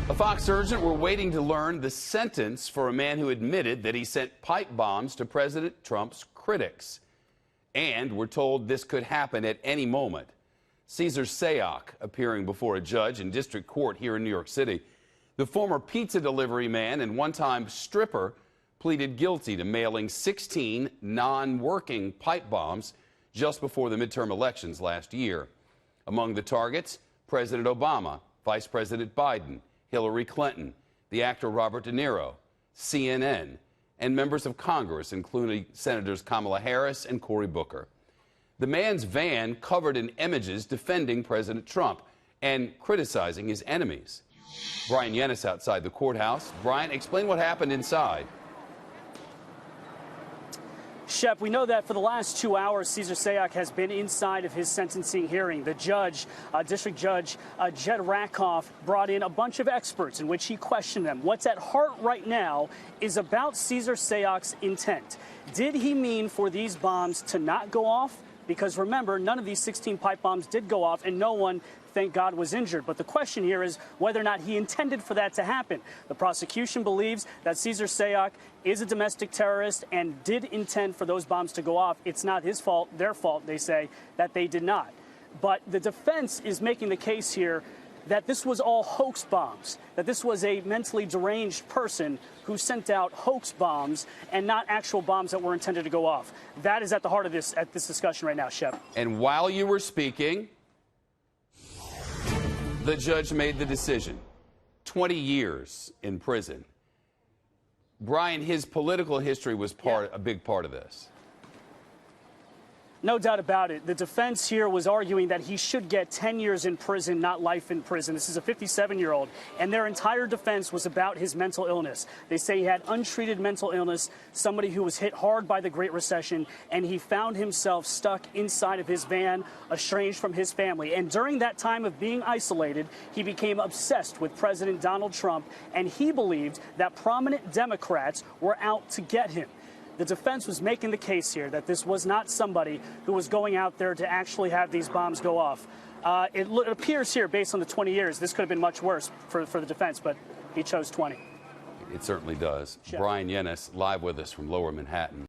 A Fox surgeon, we're waiting to learn the sentence for a man who admitted that he sent pipe bombs to President Trump's critics. And we're told this could happen at any moment. Cesar Sayoc appearing before a judge in district court here in New York City. The former pizza delivery man and one-time stripper pleaded guilty to mailing 16 non-working pipe bombs just before the midterm elections last year. Among the targets, President Obama, Vice President Biden, Hillary Clinton, the actor Robert De Niro, CNN, and members of Congress, including Senators Kamala Harris and Cory Booker. The man's van covered in images defending President Trump and criticizing his enemies. Bryan Llenas outside the courthouse. Bryan, explain what happened inside. Shep, we know that for the last 2 hours, Cesar Sayoc has been inside of his sentencing hearing. The judge, District Judge Jed Rakoff, brought in a bunch of experts in which he questioned them. What's at heart right now is about Cesar Sayoc's intent. Did he mean for these bombs to not go off? Because remember, none of these 16 pipe bombs did go off, and no one, thank God, was injured. But the question here is whether or not he intended for that to happen. The prosecution believes that Cesar Sayoc is a domestic terrorist and did intend for those bombs to go off. It's not his fault, their fault, they say, that they did not. But the defense is making the case here that this was all hoax bombs, that this was a mentally deranged person who sent out hoax bombs and not actual bombs that were intended to go off. That is at the heart of this discussion right now, Shep. And while you were speaking, the judge made the decision. 20 years in prison. Bryan, his political history was a big part of this. No doubt about it. The defense here was arguing that he should get 10 years in prison, not life in prison. This is a 57-year-old, and their entire defense was about his mental illness. They say he had untreated mental illness, somebody who was hit hard by the Great Recession, and he found himself stuck inside of his van, estranged from his family. And during that time of being isolated, he became obsessed with President Donald Trump, and he believed that prominent Democrats were out to get him. The defense was making the case here that this was not somebody who was going out there to actually have these bombs go off. It appears here, based on the 20 years, this could have been much worse for the defense, but he chose 20. It certainly does. Sure. Bryan Llenas live with us from Lower Manhattan.